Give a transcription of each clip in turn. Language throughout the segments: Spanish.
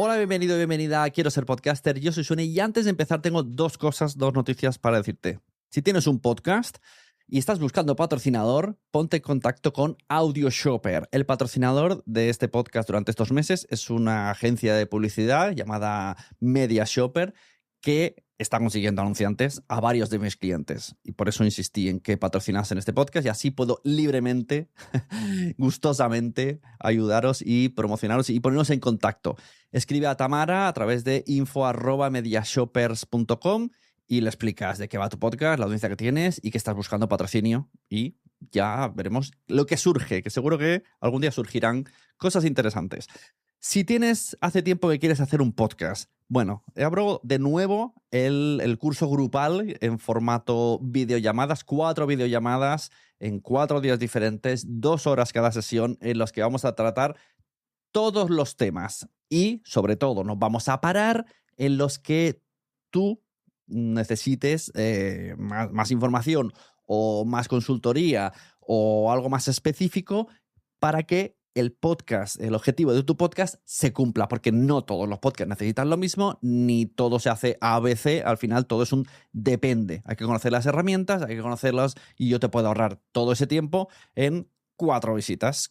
Hola, bienvenido y bienvenida a Quiero Ser Podcaster. Yo soy Sune y antes de empezar tengo dos noticias para decirte. Si tienes un podcast y estás buscando patrocinador, ponte en contacto con AudioShopper. El patrocinador de este podcast durante estos meses es una agencia de publicidad llamada MediaShopper que está consiguiendo anunciantes a varios de mis clientes. Y por eso insistí en que patrocinasen este podcast y así puedo libremente, gustosamente ayudaros y promocionaros y ponernos en contacto. Escribe a Tamara a través de info@mediashoppers.com y le explicas de qué va tu podcast, la audiencia que tienes y que estás buscando patrocinio. Y ya veremos lo que surge, que seguro que algún día surgirán cosas interesantes. Si hace tiempo que quieres hacer un podcast, bueno, abro de nuevo el curso grupal en formato videollamadas, 4 videollamadas en 4 días diferentes, 2 horas cada sesión, en los que vamos a tratar todos los temas y, sobre todo, nos vamos a parar en los que tú necesites más información o más consultoría o algo más específico para que el objetivo de tu podcast se cumpla, porque no todos los podcasts necesitan lo mismo, ni todo se hace ABC, al final todo es un depende. Hay que conocer las herramientas, hay que conocerlas y yo te puedo ahorrar todo ese tiempo en 4 visitas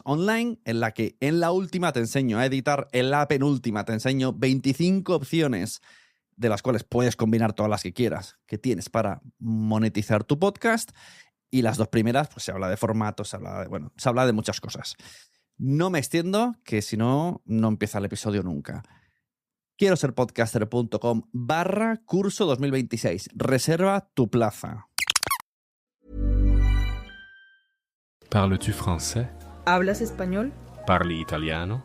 online, en la que en la última te enseño a editar, en la penúltima te enseño 25 opciones de las cuales puedes combinar todas las que quieras, que tienes para monetizar tu podcast. Y las 2 primeras, pues se habla de formatos, se habla de muchas cosas. No me extiendo, que si no, no empieza el episodio nunca. Quiero ser podcaster.com/curso 2026. Reserva tu plaza. Parles-tu français? ¿Hablas español? Parli italiano?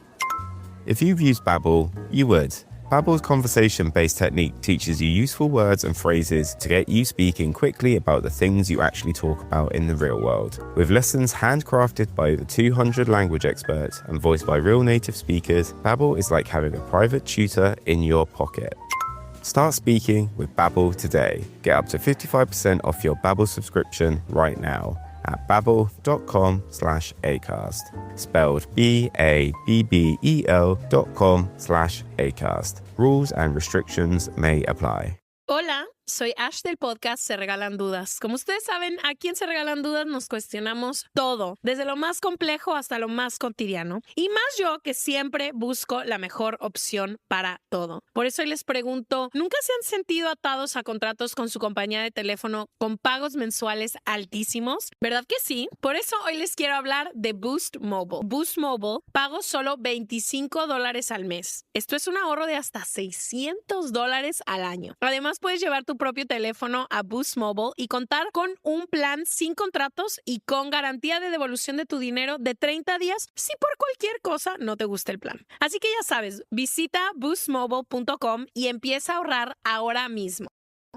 If you've used Babbel, you would. Babbel's conversation-based technique teaches you useful words and phrases to get you speaking quickly about the things you actually talk about in the real world. With lessons handcrafted by over 200 language experts and voiced by real native speakers, Babbel is like having a private tutor in your pocket. Start speaking with Babbel today. Get up to 55% off your Babbel subscription right now at babbel.com/acast. Spelled BABBEL.com/acast. Rules and restrictions may apply. Hola, soy Ash del podcast Se Regalan Dudas. Como ustedes saben, aquí en Se Regalan Dudas nos cuestionamos todo, desde lo más complejo hasta lo más cotidiano. Y más yo, que siempre busco la mejor opción para todo. Por eso hoy les pregunto, ¿nunca se han sentido atados a contratos con su compañía de teléfono con pagos mensuales altísimos? ¿Verdad que sí? Por eso hoy les quiero hablar de Boost Mobile. Boost Mobile pago solo $25 al mes. Esto es un ahorro de hasta $600 al año. Además, puedes llevar tu propio teléfono a Boost Mobile y contar con un plan sin contratos y con garantía de devolución de tu dinero de 30 días si por cualquier cosa no te gusta el plan. Así que ya sabes, visita boostmobile.com y empieza a ahorrar ahora mismo.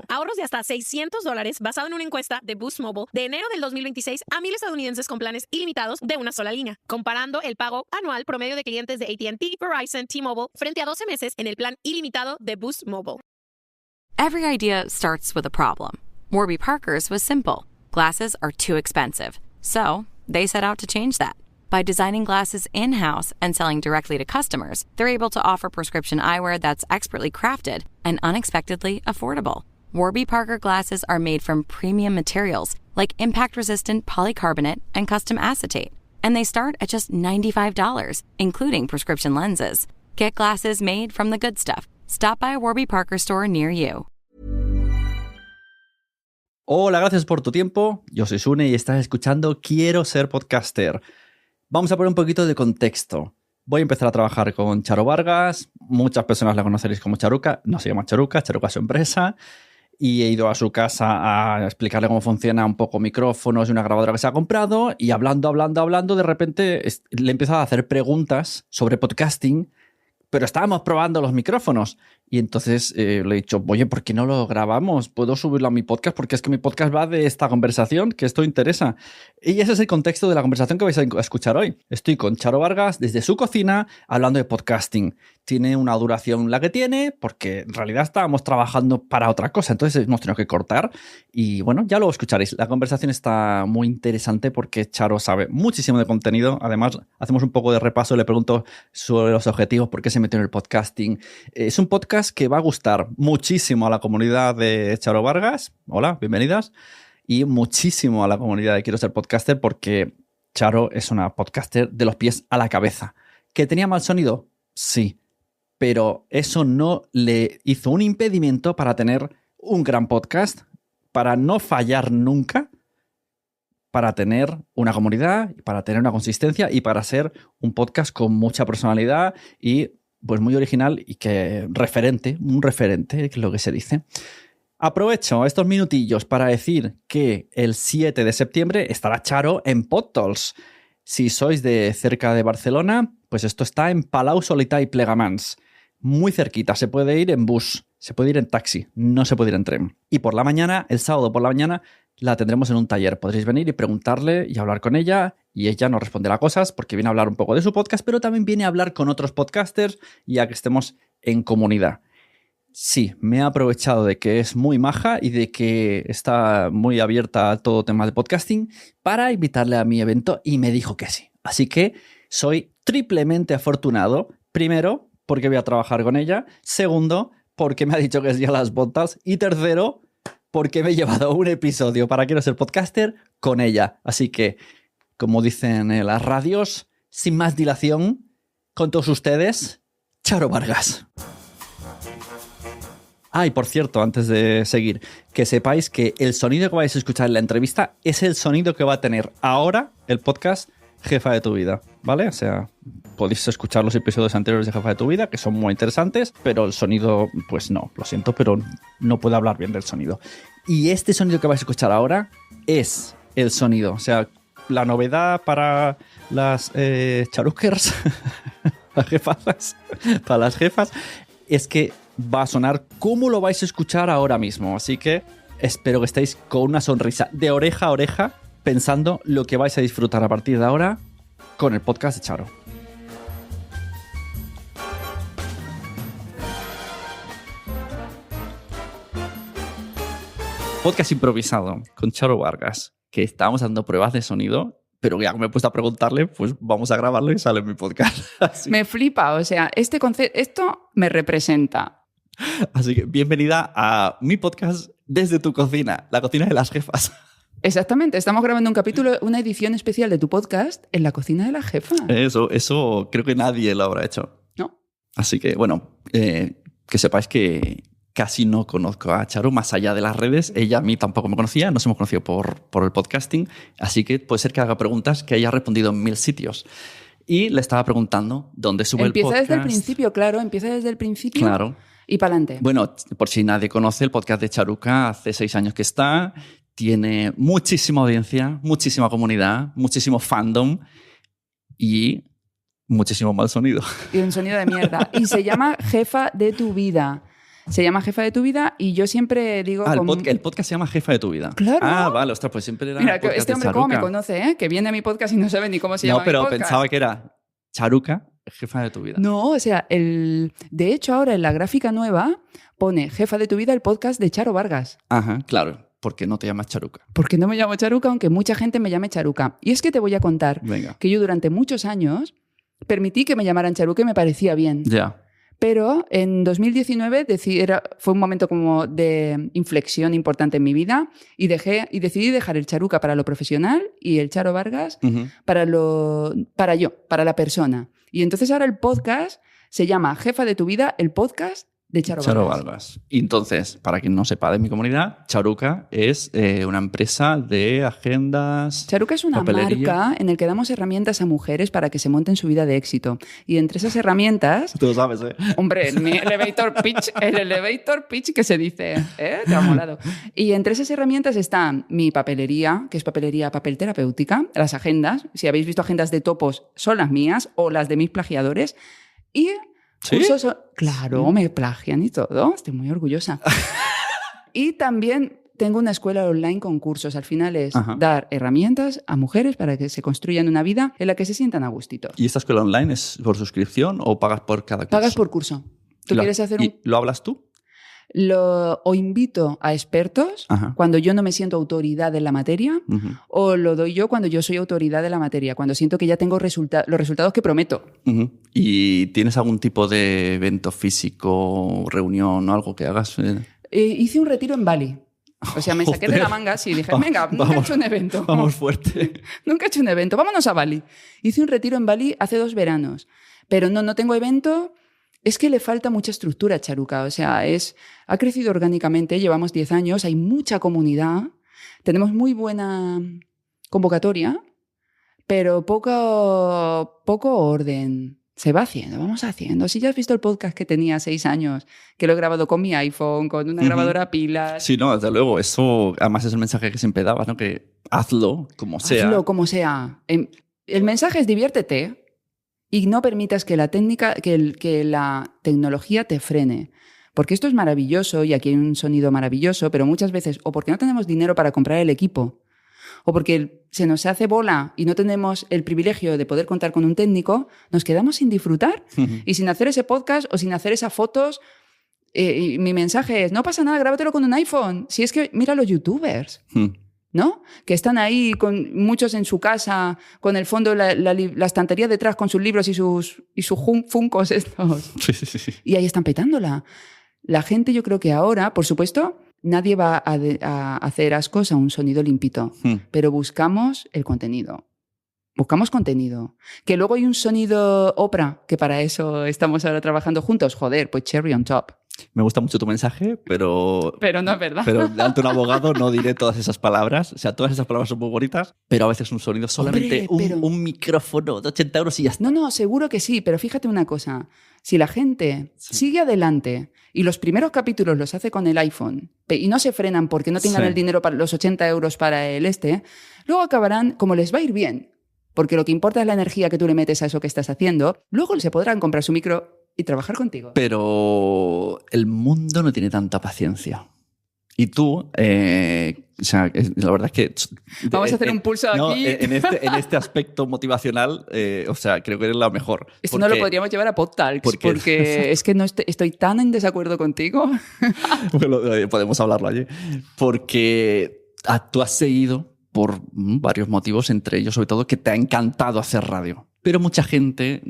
Ahorros de hasta $600 basado en una encuesta de Boost Mobile de enero del 2026 a 1,000 estadounidenses con planes ilimitados de una sola línea, comparando el pago anual promedio de clientes de AT&T, Verizon, T-Mobile frente a 12 meses en el plan ilimitado de Boost Mobile. Every idea starts with a problem. Warby Parker's was simple. Glasses are too expensive. So, they set out to change that. By designing glasses in-house and selling directly to customers, they're able to offer prescription eyewear that's expertly crafted and unexpectedly affordable. Warby Parker glasses are made from premium materials like impact-resistant polycarbonate and custom acetate. And they start at just $95, including prescription lenses. Get glasses made from the good stuff. Stop by a Warby Parker store near you. Hola, gracias por tu tiempo. Yo soy Sune y estás escuchando Quiero Ser Podcaster. Vamos a poner un poquito de contexto. Voy a empezar a trabajar con Charo Vargas. Muchas personas la conoceréis como Charuca. No se llama Charuca, Charuca es su empresa. Y he ido a su casa a explicarle cómo funciona un poco micrófonos y una grabadora que se ha comprado. Y hablando, de repente le he empezado a hacer preguntas sobre podcasting. Pero estábamos probando los micrófonos Y entonces le he dicho, oye, ¿por qué no lo grabamos? ¿Puedo subirlo a mi podcast? Porque es que mi podcast va de esta conversación, que esto interesa. Y ese es el contexto de la conversación que vais a escuchar hoy. Estoy con Charo Vargas desde su cocina hablando de podcasting. Tiene una duración la que tiene, porque en realidad estábamos trabajando para otra cosa, entonces hemos tenido que cortar. Y bueno, ya lo escucharéis. La conversación está muy interesante porque Charo sabe muchísimo de contenido. Además, hacemos un poco de repaso, le pregunto sobre los objetivos, por qué se metió en el podcasting. Es un podcast que va a gustar muchísimo a la comunidad de Charo Vargas. Hola, bienvenidas. Y muchísimo a la comunidad de Quiero Ser Podcaster, porque Charo es una podcaster de los pies a la cabeza. ¿Que tenía mal sonido? Sí. Pero eso no le hizo un impedimento para tener un gran podcast, para no fallar nunca, para tener una comunidad, para tener una consistencia y para ser un podcast con mucha personalidad y pues muy original y que un referente, que es lo que se dice. Aprovecho estos minutillos para decir que el 7 de septiembre estará Charo en PodTalks. Si sois de cerca de Barcelona, pues esto está en Palau Solità i Plegamans. Muy cerquita, se puede ir en bus, se puede ir en taxi, no se puede ir en tren. Y por la mañana, el sábado por la mañana, la tendremos en un taller. Podréis venir y preguntarle y hablar con ella y ella nos responderá cosas porque viene a hablar un poco de su podcast, pero también viene a hablar con otros podcasters ya que estemos en comunidad. Sí, me he aprovechado de que es muy maja y de que está muy abierta a todo tema de podcasting para invitarle a mi evento y me dijo que sí. Así que soy triplemente afortunado. Primero, porque voy a trabajar con ella. Segundo, porque me ha dicho que sí a las podcasts. Y tercero, porque me he llevado un episodio para Quiero Ser Podcaster con ella. Así que, como dicen en las radios, sin más dilación, con todos ustedes, Charo Vargas. Ah, y por cierto, antes de seguir, que sepáis que el sonido que vais a escuchar en la entrevista es el sonido que va a tener ahora el podcast Jefa de tu Vida, ¿vale? O sea, podéis escuchar los episodios anteriores de Jefa de tu Vida, que son muy interesantes, pero el sonido, pues no, lo siento, pero no puedo hablar bien del sonido. Y este sonido que vais a escuchar ahora es el sonido, o sea, la novedad para las charuckers, las jefas, para las jefas, es que va a sonar como lo vais a escuchar ahora mismo. Así que espero que estéis con una sonrisa de oreja a oreja pensando lo que vais a disfrutar a partir de ahora con el podcast de Charo. Podcast improvisado con Charo Vargas, que estábamos dando pruebas de sonido, pero ya me he puesto a preguntarle, pues vamos a grabarlo y sale en mi podcast. Así. Me flipa, o sea, este concepto, esto me representa. Así que bienvenida a mi podcast desde tu cocina, la cocina de las jefas. Exactamente, estamos grabando un capítulo, una edición especial de tu podcast en la cocina de la jefa. Eso creo que nadie lo habrá hecho. No. Así que, bueno, que sepáis que casi no conozco a Charo más allá de las redes. Ella a mí tampoco me conocía, nos hemos conocido por el podcasting, así que puede ser que haga preguntas que haya respondido en 1000 sitios. Y le estaba preguntando dónde sube el podcast. Empieza desde el principio, claro, empieza desde el principio. Claro. Y para adelante. Bueno, por si nadie conoce, el podcast de Charuca hace 6 años que está, tiene muchísima audiencia, muchísima comunidad, muchísimo fandom y muchísimo mal sonido. Y un sonido de mierda. Y se llama Jefa de tu Vida. Se llama Jefa de tu Vida y yo siempre digo... Ah, el podcast se llama Jefa de tu Vida. Claro. Ah, vale, ostras, pues siempre era... Mira, este hombre cómo me conoce, ¿eh? Que viene a mi podcast y no sabe ni cómo se llama mi podcast. No, pero pensaba que era Charuca, Jefa de tu Vida. No, o sea, de hecho ahora en la gráfica nueva pone Jefa de tu Vida el podcast de Charo Vargas. Ajá, claro, porque no te llamas Charuca. Porque no me llamo Charuca, aunque mucha gente me llame Charuca. Y es que te voy a contar que yo durante muchos años permití que me llamaran Charuca y me parecía bien. Ya. Pero en 2019 fue un momento como de inflexión importante en mi vida y decidí dejar el Charuca para lo profesional y el Charo Vargas para la persona. Y entonces ahora el podcast se llama Jefa de tu Vida, el podcast de Charo Vargas. Y entonces, para quien no sepa de mi comunidad, Charuca es una empresa de agendas. Charuca es una marca en la que damos herramientas a mujeres para que se monten su vida de éxito. Y entre esas herramientas... Tú lo sabes, ¿eh? Hombre, el elevator pitch que se dice, ¿eh? Te ha molado. Y entre esas herramientas están mi papelería, que es papel terapéutica, las agendas. Si habéis visto agendas de topos, son las mías o las de mis plagiadores. Y ¿Sí? Claro, me plagian y todo. Estoy muy orgullosa. Y también tengo una escuela online con cursos. Al final es dar herramientas a mujeres para que se construyan una vida en la que se sientan a gustito. ¿Y esta escuela online es por suscripción o pagas por cada curso? Pagas por curso. ¿Tú quieres hacer ¿Y lo hablas tú? O invito a expertos cuando yo no me siento autoridad en la materia, o lo doy yo cuando yo soy autoridad de la materia, cuando siento que ya tengo los resultados que prometo. ¿Y tienes algún tipo de evento físico, reunión o algo que hagas? Hice un retiro en Bali. O sea, me saqué de la manga y dije, venga, nunca he hecho un evento. Vamos fuerte. Nunca he hecho un evento, vámonos a Bali. Hice un retiro en Bali hace 2 veranos, pero no tengo evento. Es que le falta mucha estructura a Charuca. O sea, ha crecido orgánicamente, llevamos 10 años, hay mucha comunidad, tenemos muy buena convocatoria, pero poco orden. Se va haciendo, vamos haciendo. Si ya has visto el podcast que tenía 6 años, que lo he grabado con mi iPhone, con una grabadora a pilas. Sí, no, desde luego. Eso además es el mensaje que siempre dabas, ¿no? Que hazlo como sea. Hazlo como sea. El mensaje es diviértete y no permitas que la tecnología te frene. Porque esto es maravilloso y aquí hay un sonido maravilloso, pero muchas veces o porque no tenemos dinero para comprar el equipo, o porque se nos hace bola y no tenemos el privilegio de poder contar con un técnico, nos quedamos sin disfrutar y sin hacer ese podcast o sin hacer esas fotos. Y mi mensaje es, no pasa nada, grábatelo con un iPhone. Si es que mira a los youtubers, ¿no? Que están ahí, con muchos en su casa, con el fondo, la estantería detrás con sus libros y sus funcos estos. Sí. Y ahí están petándola. La gente, yo creo que ahora, por supuesto, nadie va a hacer ascos a un sonido limpito, pero buscamos el contenido. Buscamos contenido. Que luego hay un sonido Oprah, que para eso estamos ahora trabajando juntos. Joder, pues cherry on top. Me gusta mucho tu mensaje, pero... Pero no es verdad. Pero ante un abogado no diré todas esas palabras. O sea, todas esas palabras son muy bonitas, pero a veces un sonido solamente, un micrófono de 80 euros y ya está. No, seguro que sí, pero fíjate una cosa. Si la gente sigue adelante y los primeros capítulos los hace con el iPhone y no se frenan porque no tengan el dinero para los 80 euros para luego acabarán, como les va a ir bien, porque lo que importa es la energía que tú le metes a eso que estás haciendo, luego se podrán comprar su micro y trabajar contigo. Pero el mundo no tiene tanta paciencia. Y tú, o sea, la verdad es que... Vamos a hacer un pulso aquí. En este aspecto motivacional, o sea, creo que eres la mejor. Esto no lo podríamos llevar a PodTalks, porque es que no estoy tan en desacuerdo contigo. Bueno, podemos hablarlo allí. Porque tú has seguido por varios motivos, entre ellos, sobre todo, que te ha encantado hacer radio. Pero mucha gente,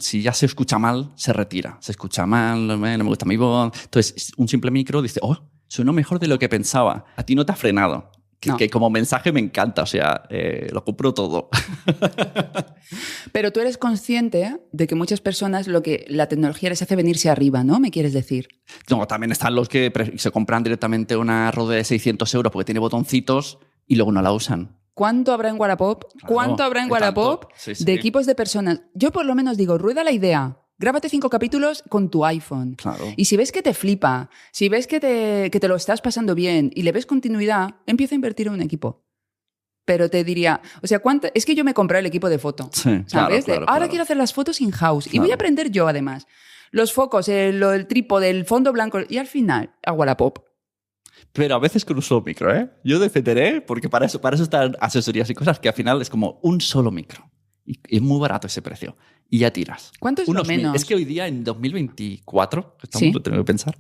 si ya se escucha mal, se retira. Se escucha mal, no me gusta mi voz. Entonces, un simple micro dice, sueno mejor de lo que pensaba. A ti no te ha frenado. Que como mensaje me encanta, o sea, lo compro todo. Pero tú eres consciente de que muchas personas lo que la tecnología les hace venirse arriba, ¿no? ¿Me quieres decir? No, también están los que se compran directamente una rueda de 600 euros porque tiene botoncitos y luego no la usan. ¿Cuánto habrá en Wallapop? ¿Cuánto habrá en Wallapop de equipos de personas? Yo por lo menos digo, rueda la idea. Grábate 5 capítulos con tu iPhone. Claro. Y si ves que te flipa, si ves que te lo estás pasando bien y le ves continuidad, empieza a invertir en un equipo. Pero te diría, o sea, es que yo me compré el equipo de foto. Sí, ¿sabes? Claro. Ahora quiero hacer las fotos in-house. Y voy a aprender yo, además. Los focos, el trípode, el fondo blanco. Y al final, a Wallapop. Pero a veces con un solo micro, ¿eh? Yo defenderé, porque para eso están asesorías y cosas que al final es como un solo micro. Y es muy barato ese precio. Y ya tiras. ¿Cuánto es lo menos? Es que hoy día, en 2024, tengo que pensar,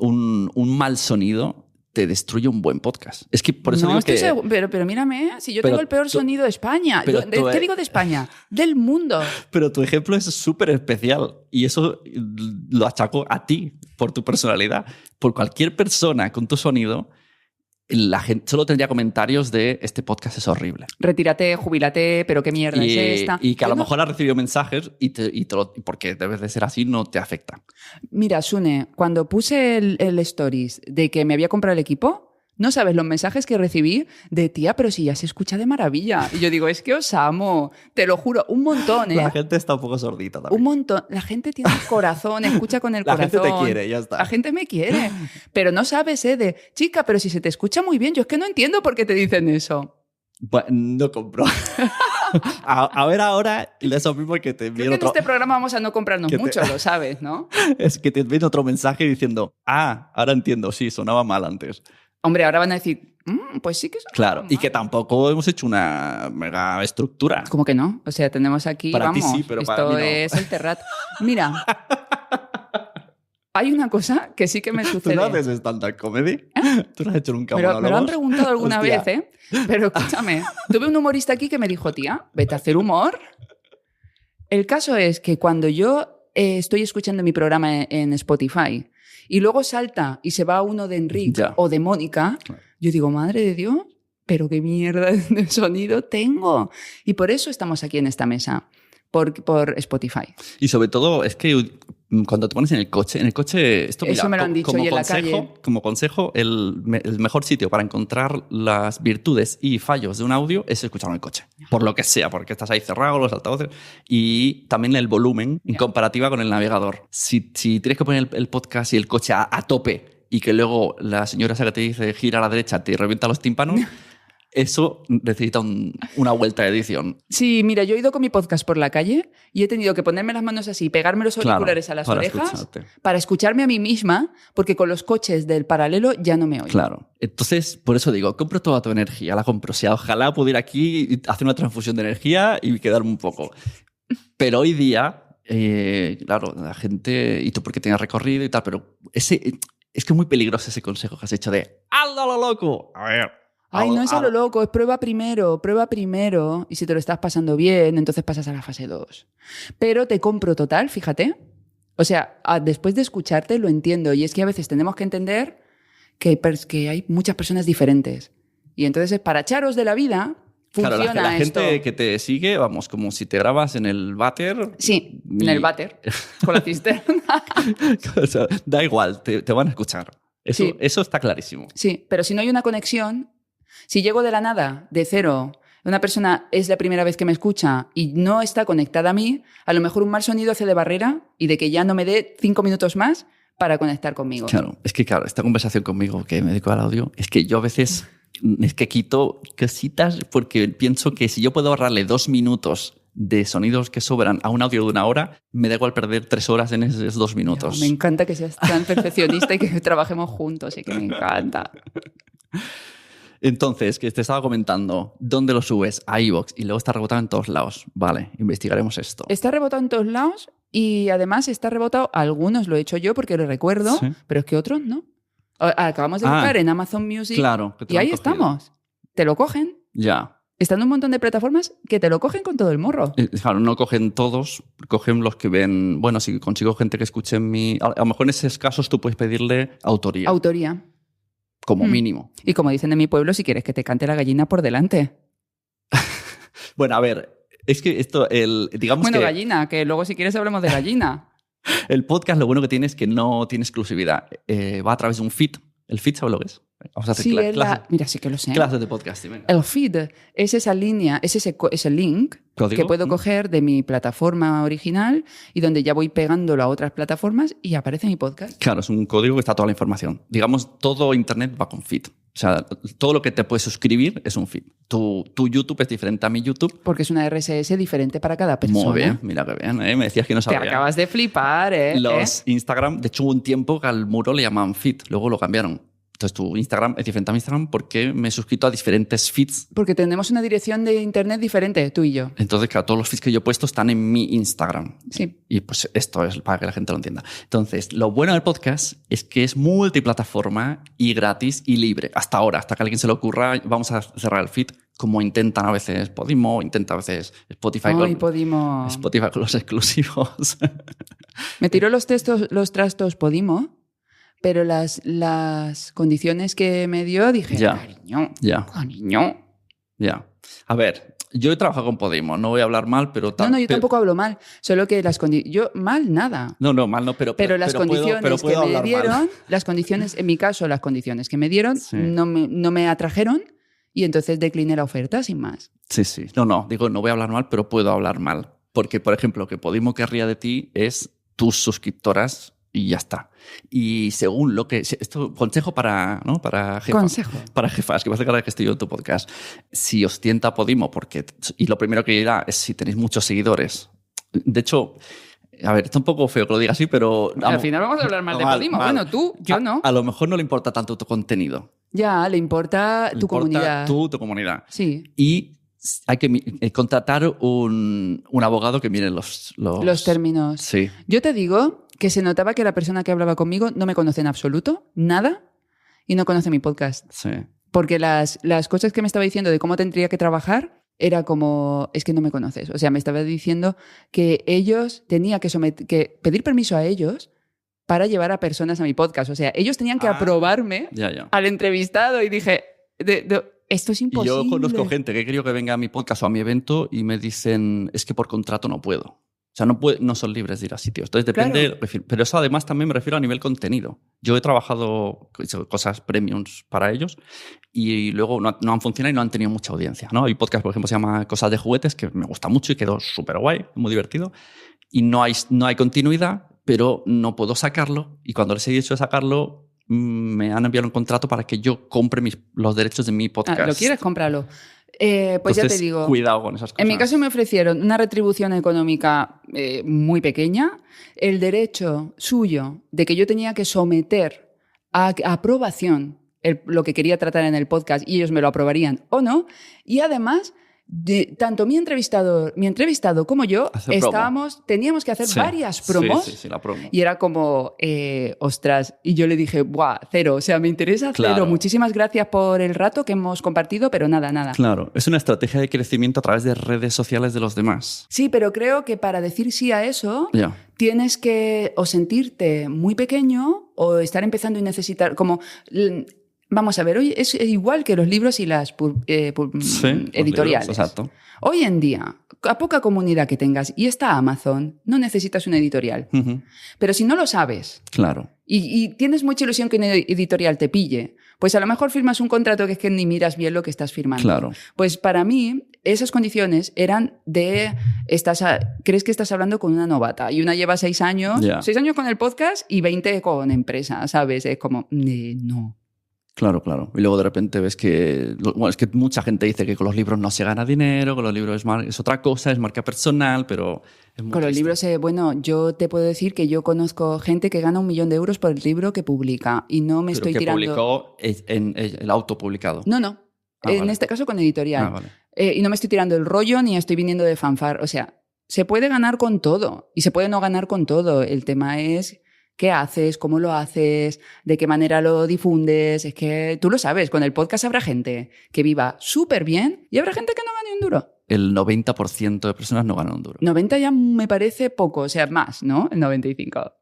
un mal sonido te destruye un buen podcast. Es que por eso digo que... Pero mírame, si yo tengo el peor sonido de España. ¿Qué digo de España? Del mundo. Pero tu ejemplo es súper especial y eso lo achaco a ti, por tu personalidad. Por cualquier persona con tu sonido, la gente solo tendría comentarios de este podcast es horrible. Retírate, jubílate, pero qué mierda es esta. Y que a lo mejor has recibido mensajes y porque debes de ser así no te afecta. Mira, Sune, cuando puse el stories de que me había comprado el equipo, no sabes los mensajes que recibí de tía, pero si ya se escucha de maravilla. Y yo digo, es que os amo, te lo juro, un montón, ¿eh? La gente está un poco sordita también. Un montón. La gente tiene el corazón, escucha con el corazón. La gente te quiere, ya está. La gente me quiere. Pero no sabes, de chica, pero si se te escucha muy bien, yo es que no entiendo por qué te dicen eso. Bueno, no compro. A ver ahora, eso mismo que te Creo envíen que en otro... este programa vamos a no comprarnos que te- mucho, lo sabes, ¿no? Es que te envíen otro mensaje diciendo, ahora entiendo, sí, sonaba mal antes. Hombre, ahora van a decir, pues sí que es Claro, y que tampoco hemos hecho una mega estructura. ¿Cómo que no? O sea, tenemos aquí, Para ti vamos, sí, pero esto para mí no. es el Terrat. Mira, hay una cosa que sí que me ¿Tú sucede. no haces stand-up comedy? ¿Tú no has hecho nunca Me lo han monólogos? preguntado alguna Hostia. vez, ¿eh? Pero escúchame, tuve un humorista aquí que me dijo, tía, vete a hacer humor. El caso es que cuando yo estoy escuchando mi programa en Spotify y luego salta y se va uno de Enrique Ya. o de Mónica, Claro. yo digo, madre de Dios, pero qué mierda de sonido tengo. Y por eso estamos aquí en esta mesa, por Spotify. Y sobre todo, es que cuando te pones en el coche, esto Eso mira, me lo han dicho como y en la consejo, calle. como consejo, el mejor sitio para encontrar las virtudes y fallos de un audio es escucharlo en el coche. Por lo que sea, porque estás ahí cerrado, los altavoces, y también el volumen en comparativa con el navegador. Si tienes que poner el podcast y el coche a tope y que luego la señora esa que te dice gira a la derecha te revienta los tímpanos, eso necesita una vuelta de edición. Sí, mira, yo he ido con mi podcast por la calle y he tenido que ponerme las manos así, pegarme los Claro, auriculares a las para orejas escucharte. para escucharme a mí misma, porque con los coches del paralelo ya no me oigo. Claro. Entonces, por eso digo, compro toda tu energía, la compro. O sea, ojalá pudiera aquí y hacer una transfusión de energía y quedarme un poco. Pero hoy día, claro, la gente, y tú porque tienes recorrido y tal, pero es que es muy peligroso ese consejo que has hecho de ¡hazlo a lo loco! A ver. Ay, no es a lo loco, es prueba primero, y si te lo estás pasando bien, entonces pasas a la fase 2. Pero te compro total, fíjate. O sea, después de escucharte lo entiendo, y es que a veces tenemos que entender que hay muchas personas diferentes. Y entonces, para charos de la vida, Claro, funciona la esto. gente que te sigue, vamos, como si te grabas en el váter. Sí, en el váter, con la cisterna. O sea, da igual, te van a escuchar. Eso, Sí. eso está clarísimo. Sí, pero si no hay una conexión, si llego de la nada, de cero, una persona es la primera vez que me escucha y no está conectada a mí, a lo mejor un mal sonido hace de barrera y de que ya no me dé 5 minutos más para conectar conmigo. Claro, es que claro, esta conversación conmigo que me dedico al audio, es que yo a veces es que quito cositas porque pienso que si yo puedo ahorrarle 2 minutos de sonidos que sobran a un audio de 1 hora, me da igual perder 3 horas en esos 2 minutos. Me encanta que seas tan perfeccionista y que trabajemos juntos, y que me encanta. Entonces, que te estaba comentando, ¿dónde lo subes? A iVoox y luego está rebotado en todos lados. Vale, investigaremos esto. Está rebotado en todos lados y además está rebotado, algunos lo he hecho yo porque lo recuerdo, Sí. pero es que otros no. Acabamos de buscar en Amazon Music Claro. que te y lo han ahí cogido. estamos. Te lo cogen. Ya. Están un montón de plataformas que te lo cogen con todo el morro. Claro, no cogen todos, cogen los que ven. Bueno, si consigo gente que escuche a lo mejor en esos casos tú puedes pedirle autoría, Autoría. como Mm. mínimo. Y como dicen en mi pueblo, si quieres que te cante la gallina por delante. Bueno, a ver, es que esto, digamos Bueno, que gallina, que luego si quieres hablamos de gallina. el podcast lo bueno que tiene es que no tiene exclusividad. Va a través de un feed. ¿El feed sabes lo que es? Vamos a hacer Sí, es clases, mira, sí que lo sé. clases de podcasting. Venga. El feed es esa línea, es ese link ¿Código? que puedo coger de mi plataforma original y donde ya voy pegándolo a otras plataformas y aparece mi podcast. Claro, es un código que está toda la información. Digamos, todo Internet va con feed. O sea, todo lo que te puedes suscribir es un feed. Tu YouTube es diferente a mi YouTube. Porque es una RSS diferente para cada persona. Muy bien, mira qué bien. Me decías que no Te sabía. acabas de flipar, ¿eh? Los Instagram, de hecho hubo un tiempo que al muro le llamaban feed, luego lo cambiaron. Entonces tu Instagram es diferente a mi Instagram porque me he suscrito a diferentes feeds. Porque tenemos una dirección de internet diferente, tú y yo. Entonces, claro, todos los feeds que yo he puesto están en mi Instagram. Sí. Y pues esto es para que la gente lo entienda. Entonces, lo bueno del podcast es que es multiplataforma y gratis y libre. Hasta ahora, hasta que a alguien se le ocurra, vamos a cerrar el feed, como intentan a veces Podimo, intenta a veces Spotify, Hoy Podimo. Spotify con los exclusivos. Me tiró los trastos Podimo, pero las condiciones que me dio dije, Ya. cariño, cariño. Ya. A ver, yo he trabajado con Podimo, no voy a hablar mal, pero... No, yo pero- tampoco hablo mal, solo que las condiciones... Yo, mal, nada. No, mal no, pero Las puedo- condiciones pero puedo que me hablar mal. dieron, las condiciones, en mi caso, las condiciones que me dieron Sí. no me atrajeron y entonces decliné la oferta sin más. Sí. No, digo, no voy a hablar mal, pero puedo hablar mal. Porque, por ejemplo, lo que Podimo querría de ti es tus suscriptoras y ya está. Y según lo que... Esto, consejo para, ¿no? Para jefa. Consejo. Para jefas, que me hace cara que estoy yo en tu podcast. Si os tienta Podimo, y lo primero que dirá es si tenéis muchos seguidores. De hecho, a ver, está un poco feo que lo diga así, pero... Al final vamos a hablar mal de Podimo. Bueno, tú, yo no. A lo mejor no le importa tanto tu contenido. Ya, le importa tu comunidad. Tu comunidad. Sí. Y hay que contratar un abogado que mire los términos. Sí. Yo te digo que se notaba que la persona que hablaba conmigo no me conoce en absoluto, nada, y no conoce mi podcast. Sí. Porque las cosas que me estaba diciendo de cómo tendría que trabajar era como, es que no me conoces. O sea, me estaba diciendo que ellos tenían que pedir permiso a ellos para llevar a personas a mi podcast. O sea, ellos tenían que aprobarme al entrevistado y dije, esto es imposible. Y yo conozco gente que he querido que venga a mi podcast o a mi evento y me dicen, es que por contrato no puedo. O sea, no son libres de ir a sitios. Entonces depende, claro. Pero eso además también me refiero a nivel contenido. Yo he trabajado cosas premiums para ellos y luego no han funcionado y no han tenido mucha audiencia, ¿no? Hay un podcast, por ejemplo, se llama Cosas de Juguetes, que me gusta mucho y quedó súper guay, muy divertido. Y no hay continuidad, pero no puedo sacarlo. Y cuando les he dicho de sacarlo, me han enviado un contrato para que yo compre los derechos de mi podcast. ¿Lo quieres? Cómpralo. Pues entonces, ya te digo. Cuidado con esas cosas. En mi caso me ofrecieron una retribución económica muy pequeña, el derecho suyo de que yo tenía que someter a aprobación lo que quería tratar en el podcast y ellos me lo aprobarían o no, y además tanto mi entrevistado como yo teníamos que hacer varias promos. Sí, la promo. Y era como, ostras, y yo le dije, ¡buah! Cero, o sea, me interesa cero. Muchísimas gracias por el rato que hemos compartido, pero nada. Claro, es una estrategia de crecimiento a través de redes sociales de los demás. Sí, pero creo que para decir sí a eso, tienes que o sentirte muy pequeño o estar empezando y necesitar, como... Vamos a ver, hoy es igual que los libros y las editoriales. Libros, exacto. Hoy en día, a poca comunidad que tengas y está Amazon, no necesitas una editorial. Uh-huh. Pero si no lo sabes y tienes mucha ilusión que una editorial te pille, pues a lo mejor firmas un contrato que es que ni miras bien lo que estás firmando. Claro. Pues para mí, esas condiciones eran de... crees que estás hablando con una novata y una lleva 6 años, 6 años con el podcast y 20 con empresa, ¿sabes? Es como, no. Claro. Y luego de repente ves que... Bueno, es que mucha gente dice que con los libros no se gana dinero, con los libros es otra cosa, es marca personal, pero... Con los libros, bueno, yo te puedo decir que yo conozco gente que gana 1 millón de euros por el libro que publica y no me estoy tirando... publicó en el autopublicado. No. En este caso con editorial. Vale. Y no me estoy tirando el rollo ni estoy viniendo de fanfar. O sea, se puede ganar con todo y se puede no ganar con todo. El tema es... ¿Qué haces? ¿Cómo lo haces? ¿De qué manera lo difundes? Es que tú lo sabes, con el podcast habrá gente que viva súper bien y habrá gente que no gane un duro. El 90% de personas no ganan un duro. 90 ya me parece poco, o sea, más, ¿no? El 95.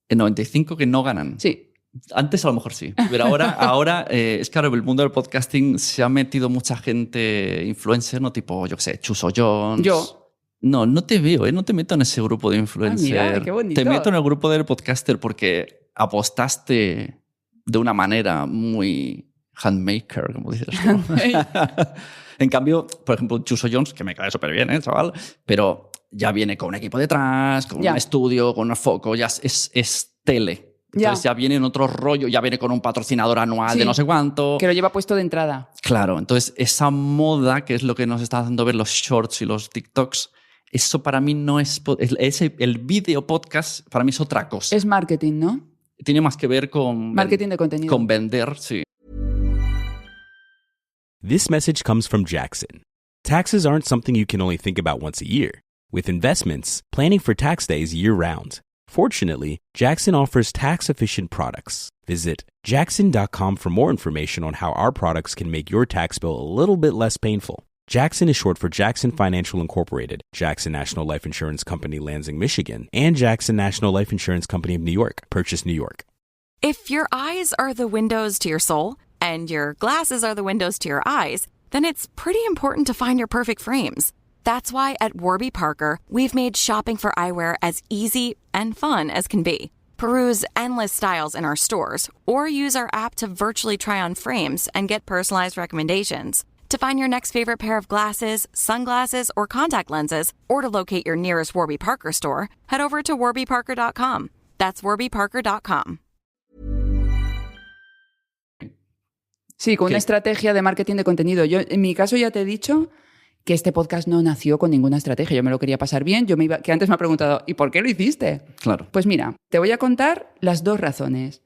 El 95 que no ganan. Sí. Antes a lo mejor sí, pero ahora es claro, en el mundo del podcasting se ha metido mucha gente influencer, ¿no? Tipo, yo qué sé, Chuso Jones. Yo. No te veo, no te meto en ese grupo de influencer. Mira, qué bonito. Te meto en el grupo del podcaster porque apostaste de una manera muy handmaker, como dices tú. En cambio, por ejemplo, Chuso Jones, que me cae súper bien, chaval, pero ya viene con un equipo detrás, con un estudio, con un foco, ya es tele. Entonces ya viene en otro rollo, ya viene con un patrocinador anual de no sé cuánto. Que lo lleva puesto de entrada. Claro, entonces esa moda, que es lo que nos está haciendo ver los shorts y los TikToks, eso para mí no es... El video podcast para mí es otra cosa. Es marketing, ¿no? Tiene más que ver con... Marketing de contenido. Con vender, sí. This message comes from Jackson. Taxes aren't something you can only think about once a year. With investments, planning for tax day is year-round. Fortunately, Jackson offers tax-efficient products. Visit jackson.com for more information on how our products can make your tax bill a little bit less painful. Jackson is short for Jackson Financial Incorporated, Jackson National Life Insurance Company, Lansing, Michigan, and Jackson National Life Insurance Company of New York, Purchase, New York. If your eyes are the windows to your soul and your glasses are the windows to your eyes, then it's pretty important to find your perfect frames. That's why at Warby Parker, we've made shopping for eyewear as easy and fun as can be. Peruse endless styles in our stores or use our app to virtually try on frames and get personalized recommendations. To find your next favorite pair of glasses, sunglasses, or contact lenses, or to locate your nearest Warby Parker store, head over to warbyparker.com. That's warbyparker.com. Sí, con ¿Qué? una estrategia de marketing de contenido. Yo, en mi caso, ya te he dicho que este podcast no nació con ninguna estrategia. Yo me lo quería pasar bien. Que antes me ha preguntado, ¿y por qué lo hiciste? Claro. Pues mira, te voy a contar las dos razones.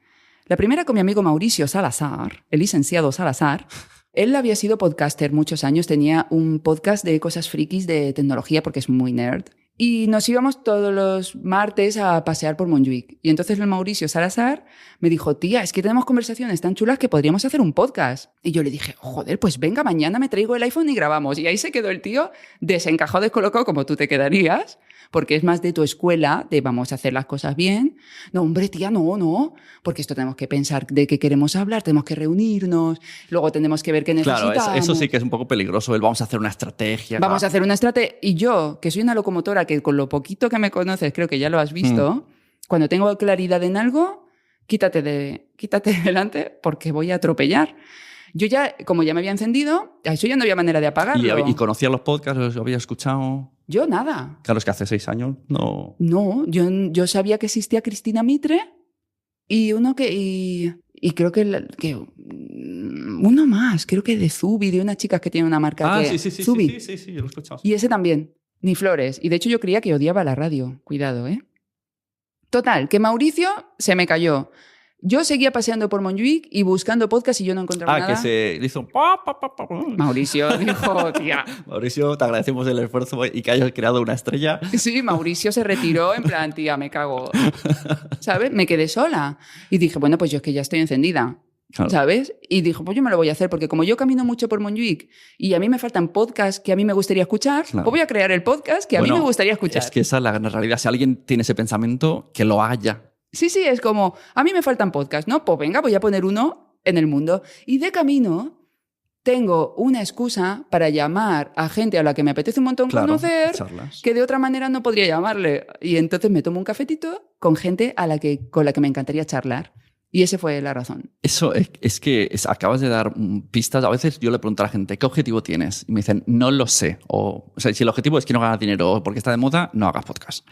La primera con mi amigo Mauricio Salazar, el licenciado Salazar. Él había sido podcaster muchos años, tenía un podcast de cosas frikis de tecnología porque es muy nerd. Y nos íbamos todos los martes a pasear por Montjuic. Y entonces el Mauricio Salazar me dijo, tía, es que tenemos conversaciones tan chulas que podríamos hacer un podcast. Y yo le dije, joder, pues venga, mañana me traigo el iPhone y grabamos. Y ahí se quedó el tío desencajado, descolocado, como tú te quedarías, porque es más de tu escuela, de vamos a hacer las cosas bien. No, hombre, tía, no, porque esto tenemos que pensar de qué queremos hablar, tenemos que reunirnos, luego tenemos que ver qué necesitamos. Claro, eso sí que es un poco peligroso. Vamos a hacer una estrategia. Vamos a hacer una estrategia. Y yo, que soy una locomotora, que con lo poquito que me conoces, creo que ya lo has visto, cuando tengo claridad en algo, quítate delante porque voy a atropellar. Yo ya, como ya me había encendido, eso ya no había manera de apagarlo. ¿Y conocía los podcasts? ¿Los había escuchado? Yo nada. Claro, es que hace 6 años no... No, yo sabía que existía Cristina Mitre y uno que... Y creo que uno más, creo que de Zubi, de una chica que tiene una marca que... sí, Zubi. sí, yo lo he escuchado. Y ese también, ni flores. Y de hecho yo creía que odiaba la radio. Cuidado, ¿eh? Total, que Mauricio se me cayó. Yo seguía paseando por Montjuic y buscando podcast y yo no encontraba nada. Que se le hizo... Mauricio dijo, tía... Mauricio, te agradecemos el esfuerzo y que hayas creado una estrella. Sí, Mauricio se retiró en plan, tía, me cago. ¿Sabes? Me quedé sola. Y dije, bueno, pues yo es que ya estoy encendida. Claro. ¿Sabes? Y dijo, pues yo me lo voy a hacer, porque como yo camino mucho por Montjuic y a mí me faltan podcasts que a mí me gustaría escuchar, claro, pues voy a crear el podcast que a mí me gustaría escuchar. Es que esa es la realidad. Si alguien tiene ese pensamiento, que lo haya. Sí, es como, a mí me faltan podcasts, ¿no? Pues venga, voy a poner uno en el mundo. Y de camino tengo una excusa para llamar a gente a la que me apetece un montón conocer, charlas, que de otra manera no podría llamarle. Y entonces me tomo un cafetito con gente con la que me encantaría charlar. Y esa fue la razón. Eso es que acabas de dar pistas. A veces yo le pregunto a la gente, ¿qué objetivo tienes? Y me dicen, no lo sé. O sea, si el objetivo es que no ganas dinero o porque está de moda, no hagas podcast.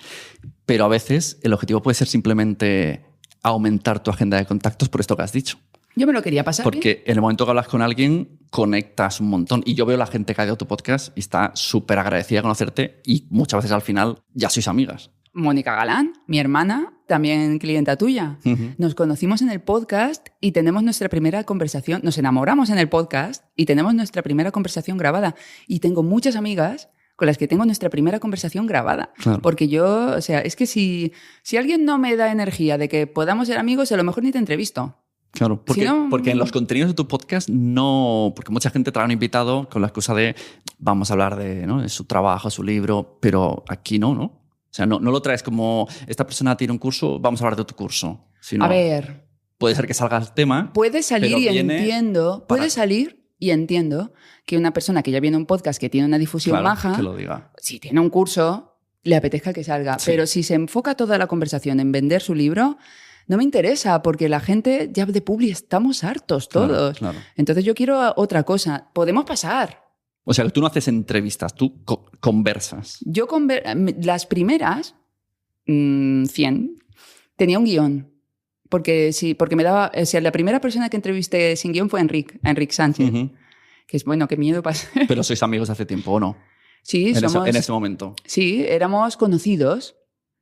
Pero a veces el objetivo puede ser simplemente aumentar tu agenda de contactos por esto que has dicho. Yo me lo quería pasar. Porque en el momento que hablas con alguien, conectas un montón. Y yo veo a la gente que ha ido a tu podcast y está súper agradecida de conocerte y muchas veces al final ya sois amigas. Mónica Galán, mi hermana, también clienta tuya. Nos conocimos en el podcast y tenemos nuestra primera conversación. Nos enamoramos en el podcast y tenemos nuestra primera conversación grabada. Y tengo muchas amigas con las que tengo nuestra primera conversación grabada. Claro. Porque yo, o sea, es que si alguien no me da energía de que podamos ser amigos, a lo mejor ni te entrevisto. Claro, porque en los contenidos de tu podcast no... Porque mucha gente trae un invitado con la excusa de vamos a hablar de su trabajo, su libro, pero aquí no, ¿no? O sea, no lo traes como esta persona tiene un curso, vamos a hablar de tu curso. Sino, a ver... Puede ser que salga el tema. Puede salir y entiendo... Puede salir y entiendo que una persona que ya viene a un podcast que tiene una difusión baja... que lo diga. Si tiene un curso, le apetezca que salga. Sí. Pero si se enfoca toda la conversación en vender su libro... No me interesa, porque la gente ya de Publi estamos hartos todos. Claro. Entonces yo quiero otra cosa. Podemos pasar. O sea, que tú no haces entrevistas, tú conversas. Yo las primeras, 100, tenía un guión. Porque me daba... O sea, la primera persona que entrevisté sin guión fue Enric Sánchez. Que es, bueno, qué miedo pasé. Pero sois amigos hace tiempo, ¿o no? Sí, en ese momento. Sí, éramos conocidos.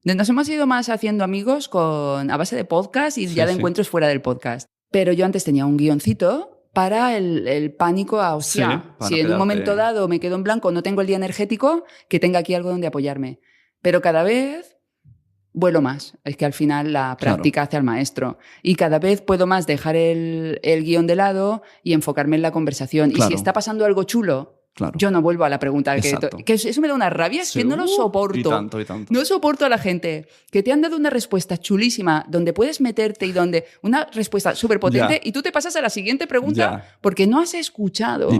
Nos hemos ido más haciendo amigos a base de podcast y ya de encuentros fuera del podcast. Pero yo antes tenía un guioncito para el pánico a, hostia, si en un momento dado me quedo en blanco, no tengo el día energético, que tenga aquí algo donde apoyarme. Pero cada vez vuelo más. Es que al final la práctica hace al maestro. Y cada vez puedo más dejar el guión de lado y enfocarme en la conversación. Claro. Y si está pasando algo chulo... Claro. Yo no vuelvo a la pregunta. Que eso me da una rabia, es que no lo soporto. Y tanto. No soporto a la gente que te han dado una respuesta chulísima donde puedes meterte y donde una respuesta súper potente y tú te pasas a la siguiente pregunta porque no has escuchado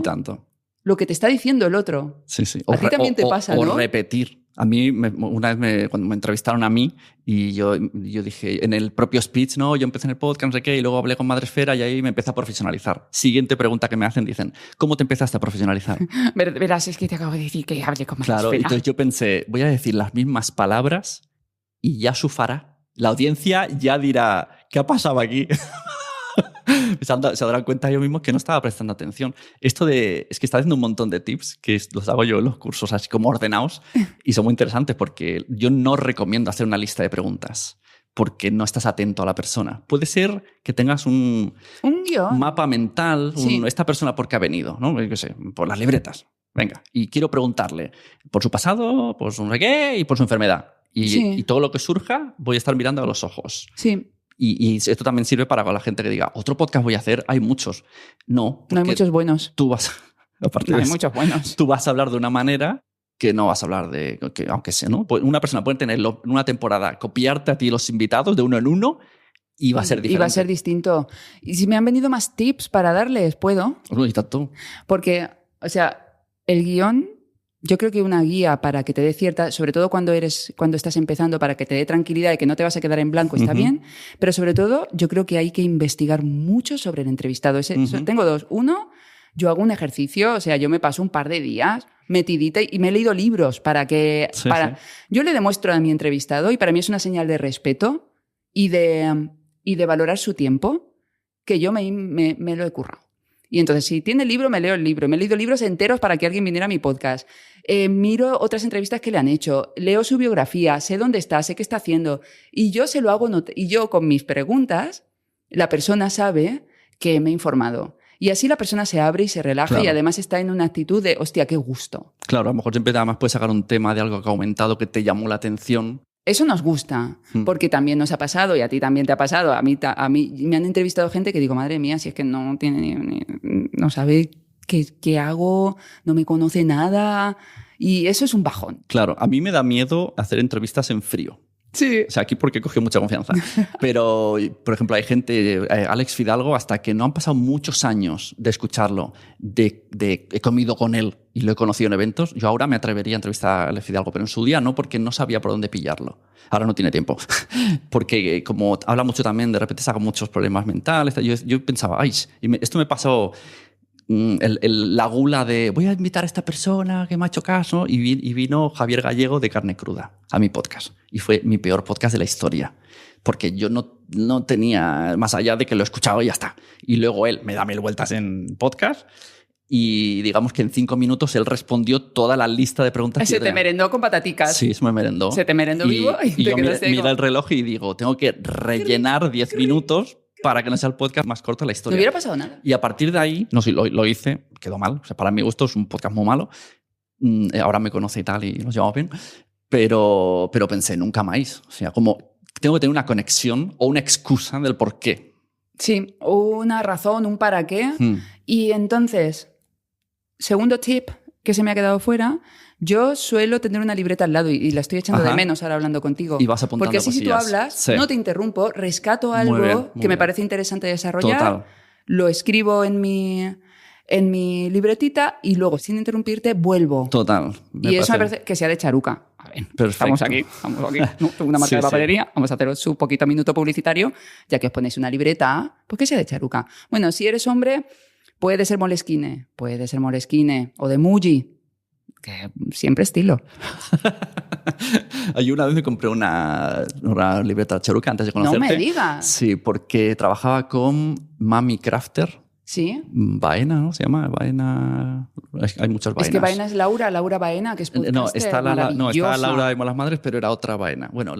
lo que te está diciendo el otro. Sí. A ti también te pasa, ¿no? O repetir. A mí, una vez cuando me entrevistaron a mí y yo dije, en el propio speech, ¿no? Yo empecé en el podcast, no sé qué, y luego hablé con Madresfera y ahí me empecé a profesionalizar. Siguiente pregunta que me hacen, dicen, ¿cómo te empezaste a profesionalizar? Verás, es que te acabo de decir que hablé con Madresfera. Claro, entonces yo pensé, voy a decir las mismas palabras y ya su fará. La audiencia ya dirá, ¿qué ha pasado aquí? Se darán cuenta ellos mismos que no estaba prestando atención. Es que está haciendo un montón de tips que los hago yo en los cursos así como ordenados y son muy interesantes porque yo no recomiendo hacer una lista de preguntas porque no estás atento a la persona. Puede ser que tengas un guión. mapa mental, Sí. esta persona por qué ha venido, ¿no? Yo qué sé, por las libretas. Venga, y quiero preguntarle por su pasado, por su no sé qué y por su enfermedad. Sí. Y todo lo que surja voy a estar mirando a los ojos. Sí. Y esto también sirve para la gente que diga, otro podcast voy a hacer, hay muchos. No, No hay porque muchos buenos. tú vas, aparte No de hay eso, muchos buenos. tú vas a hablar de una manera que no vas a hablar aunque sea, ¿no? Pues una persona puede tener en una temporada, copiarte a ti los invitados de uno en uno y va a ser diferente. Y va a ser distinto. Y si me han venido más tips para darles, ¿puedo? Uy, tanto. Porque, o sea, el guión, yo creo que una guía para que te dé cierta, sobre todo cuando estás empezando, para que te dé tranquilidad y que no te vas a quedar en blanco, está bien. Pero sobre todo, yo creo que hay que investigar mucho sobre el entrevistado. Tengo dos. Uno, yo hago un ejercicio, o sea, yo me paso un par de días metidita y me he leído libros para que... Sí. Yo le demuestro a mi entrevistado, y para mí es una señal de respeto y de valorar su tiempo, que yo me lo he currado. Y entonces, si tiene libro, me leo el libro. Me he leído libros enteros para que alguien viniera a mi podcast. Miro otras entrevistas que le han hecho. Leo su biografía. Sé dónde está, sé qué está haciendo. Y yo se lo hago y yo con mis preguntas, la persona sabe que me he informado. Y así la persona se abre y se relaja, Claro. y además está en una actitud de, hostia, qué gusto. Claro, a lo mejor siempre además puedes sacar un tema de algo que ha aumentado, que te llamó la atención. Eso nos gusta, porque también nos ha pasado, y a ti también te ha pasado. A mí me han entrevistado gente que digo, madre mía, si es que no tiene no sabe qué hago, no me conoce nada, y eso es un bajón. Claro, a mí me da miedo hacer entrevistas en frío. Sí. O sea, aquí porque cogió mucha confianza. Pero, por ejemplo, hay gente, Alex Fidalgo, hasta que no han pasado muchos años de escucharlo, he comido con él y lo he conocido en eventos, yo ahora me atrevería a entrevistar a Alex Fidalgo, pero en su día no, porque no sabía por dónde pillarlo. Ahora no tiene tiempo. Porque como habla mucho también, de repente saca muchos problemas mentales. Yo pensaba, ay, esto me pasó... la gula de voy a invitar a esta persona que me ha hecho caso, y vino Javier Gallego de Carne Cruda a mi podcast y fue mi peor podcast de la historia porque yo no tenía más allá de que lo escuchaba y ya está, y luego él me da 1000 vueltas en podcast y digamos que en 5 minutos él respondió toda la lista de preguntas que Se yo te tenía. merendó con pataticas. Sí, se me merendó. Se te merendó vivo y te yo quedaste ahí mira como- el reloj y digo, tengo que rellenar 10 minutos para que no sea el podcast más corto de la No historia. hubiera pasado nada. Y a partir de ahí, no sé, lo hice, quedó mal. O sea, para mi gusto es un podcast muy malo. Ahora me conoce y tal y nos llevamos bien. Pero pensé, nunca más. O sea, como tengo que tener una conexión o una excusa del por qué. Sí, una razón, un para qué. Y entonces, segundo tip que se me ha quedado fuera, yo suelo tener una libreta al lado y la estoy echando Ajá. de menos ahora hablando contigo. Y vas apuntando Porque así si tú cosillas. hablas, Sí. no te interrumpo, rescato Muy algo bien, muy que me bien. parece interesante desarrollar, Total. lo escribo en mi libretita y luego, sin interrumpirte, vuelvo. Total. Y eso me parece que sea de charuca. A ver, Perfecto. estamos aquí. No, tengo una marca Sí, de sí. papelería. Vamos a hacer su poquito minuto publicitario, ya que os ponéis una libreta, pues que sea de charuca. Bueno, si eres hombre, puede ser Moleskine, o de Muji, que siempre estilo. Yo una vez me compré una libreta charuca antes de No conocerte. me digas. Sí, porque trabajaba con Mami Crafter. Sí. Baena, ¿no? Se llama Baena. Hay muchas Baenas. Es que Baena es Laura Baena, que es podcaster, No, está maravillosa. Laura de Malas Madres, pero era otra Baena. Bueno,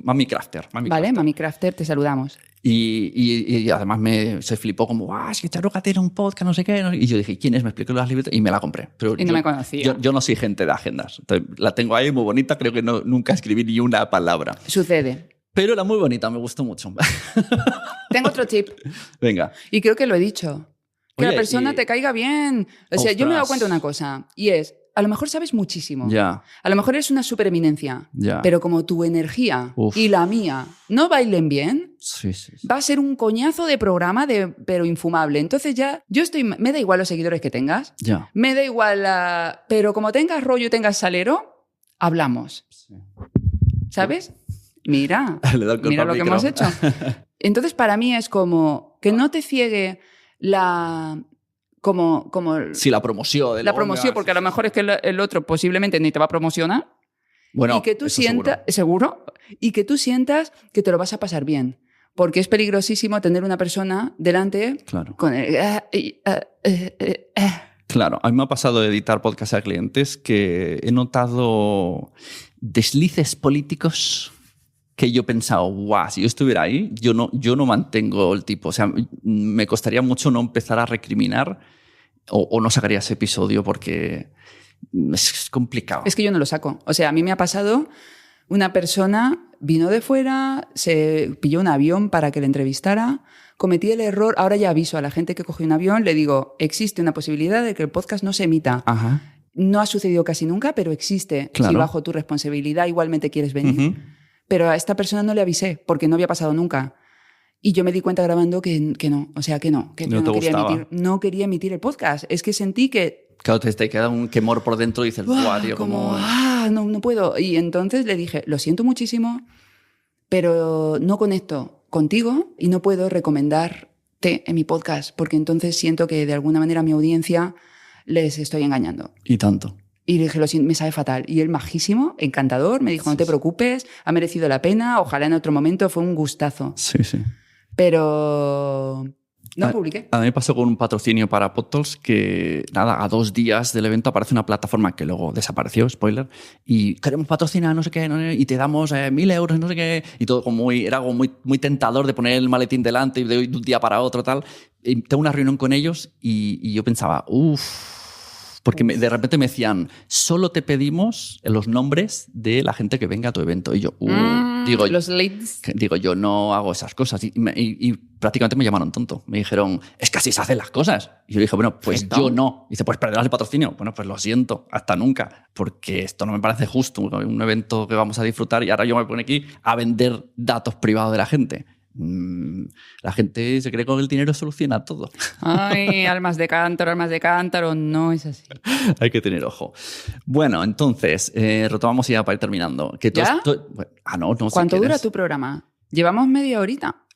Mami Crafter. Vale, Mami Crafter, te saludamos. Y además se flipó como, ¡ah, es que Charuca tiene un podcast, no sé qué! Y yo dije, ¿quién es? Me explicó las libretas y me la compré. Pero Y no me conocía. Yo no soy gente de agendas. Entonces, la tengo ahí muy bonita, creo que nunca escribí ni una palabra. Sucede. Pero era muy bonita, me gustó mucho. Tengo otro tip. Venga. Y creo que lo he dicho. Que Oye, la persona y- te caiga bien. O sea, yo me he dado Ostras. cuenta de una cosa. Y es, a lo mejor sabes muchísimo. Ya, A lo mejor eres una supereminencia. ya. Pero como tu energía Uf. y la mía no bailen bien, Sí. va a ser un coñazo de programa, pero infumable. Entonces ya, me da igual los seguidores que tengas. Ya. Me da igual pero como tengas rollo y tengas salero, hablamos. ¿Sabes? Mira, Le da el cuerpo mira al lo que micro. hemos hecho. Entonces, para mí es como que no te ciegue como Sí, la promoción. la promoción, porque a lo mejor es que el otro posiblemente ni te va a promocionar. Bueno, y que tú eso sientas, seguro, y que tú sientas que te lo vas a pasar bien. Porque es peligrosísimo tener una persona delante Claro. con el... Claro, a mí me ha pasado de editar podcast a clientes que he notado deslices políticos que yo he pensado, guau, si yo estuviera ahí, yo no mantengo el tipo. O sea, me costaría mucho no empezar a recriminar o no sacaría ese episodio porque es complicado. Es que yo no lo saco. O sea, a mí me ha pasado, una persona vino de fuera, se pilló un avión para que le entrevistara, cometí el error, ahora ya aviso a la gente que cogió un avión, le digo, existe una posibilidad de que el podcast no se emita. Ajá. No ha sucedido casi nunca, pero existe. Claro. Si bajo tu responsabilidad igualmente quieres venir. Ujú. Pero a esta persona no le avisé, porque no había pasado nunca. Y yo me di cuenta grabando que no, o sea, que No yo te quería gustaba. no quería emitir el podcast. Es que sentí que... Claro, te queda un quemor por dentro y dices, guau, tío, como... no puedo. Y entonces le dije, lo siento muchísimo, pero no conecto contigo y no puedo recomendarte en mi podcast, porque entonces siento que de alguna manera a mi audiencia les estoy engañando. Y tanto. Y le dije, lo siento, me sabe fatal. Y él, majísimo, encantador, me dijo, no te preocupes, ha merecido la pena, ojalá en otro momento, fue un gustazo. Sí, sí. Pero no publiqué. A mí me pasó con un patrocinio para PodTalks que, nada, a 2 días del evento aparece una plataforma que luego desapareció, spoiler, y queremos patrocinar, no sé qué, y te damos 1.000 euros, no sé qué, y todo como era algo muy, muy tentador de poner el maletín delante y de un día para otro, tal. Y tengo una reunión con ellos y yo pensaba, porque de repente me decían, solo te pedimos los nombres de la gente que venga a tu evento. Y yo, Los leads. digo, yo no hago esas cosas. Y prácticamente me llamaron tonto. Me dijeron, es que así se hacen las cosas. Y yo dije, bueno, pues Perfecto. yo no. Y dice, pues perderás el patrocinio. Bueno, pues lo siento, hasta nunca. Porque esto no me parece justo. Un evento que vamos a disfrutar y ahora yo me pongo aquí a vender datos privados de la gente. La gente se cree que con el dinero soluciona todo. Ay, almas de cántaro, no es así. Hay que tener ojo. Bueno, entonces, retomamos ya para ir terminando. Que ¿Ya? No, si ¿Cuánto dura quieres. tu programa? Llevamos media horita.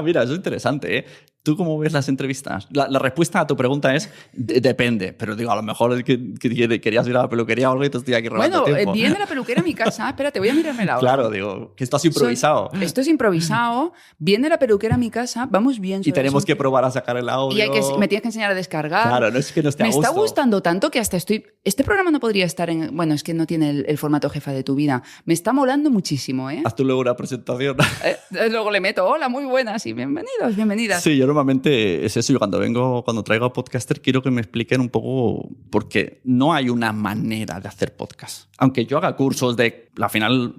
Mira, eso es interesante, ¿eh? ¿Tú cómo ves las entrevistas? La respuesta a tu pregunta es depende, pero digo, a lo mejor es que querías ir a la peluquería o algo y te estoy aquí robando Bueno, tiempo. viene la peluquera a mi casa. Espérate, voy a mirarme la hora. Claro, digo, que esto es improvisado. Esto es improvisado. Viene la peluquera a mi casa. Vamos bien. Y sobre tenemos eso. que probar a sacar el audio. Y me tienes que enseñar a descargar. Claro, no es que no esté a Me está gusto. gustando tanto que hasta estoy... Este programa no podría estar en... Bueno, es que no tiene el formato jefa de tu vida. Me está molando muchísimo, ¿eh? Haz tú luego una presentación. Luego le meto, hola, muy buenas y bienvenidos, bienvenidas. Sí, yo normalmente es eso. Yo cuando traigo a podcaster quiero que me expliquen un poco, porque no hay una manera de hacer podcast. Aunque yo haga cursos de, al final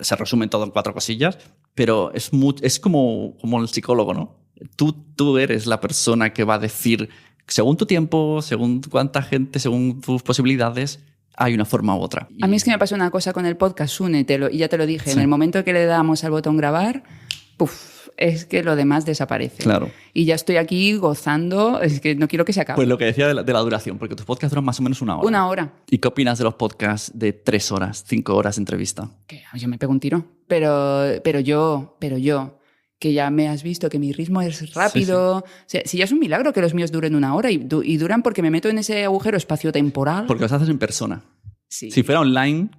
se resumen todo en 4 cosillas, pero es como el psicólogo, ¿no? Tú eres la persona que va a decir, según tu tiempo, según cuánta gente, según tus posibilidades, hay una forma u otra. A mí es que me pasó una cosa con el podcast, Sune, y ya te lo dije, Sí. en el momento que le damos al botón grabar, es que lo demás desaparece. Claro. Y ya estoy aquí gozando, es que no quiero que se acabe. Pues lo que decía de la duración, porque tus podcasts duran más o menos 1 hora. 1 hora. ¿Y qué opinas de los podcasts de 3 horas, 5 horas de entrevista? Que yo me pego un tiro. Pero yo, que ya me has visto que mi ritmo es rápido. O sea, si ya es un milagro que los míos duren 1 hora y duran porque me meto en ese agujero espaciotemporal. Porque los haces en persona. Sí. Si fuera online,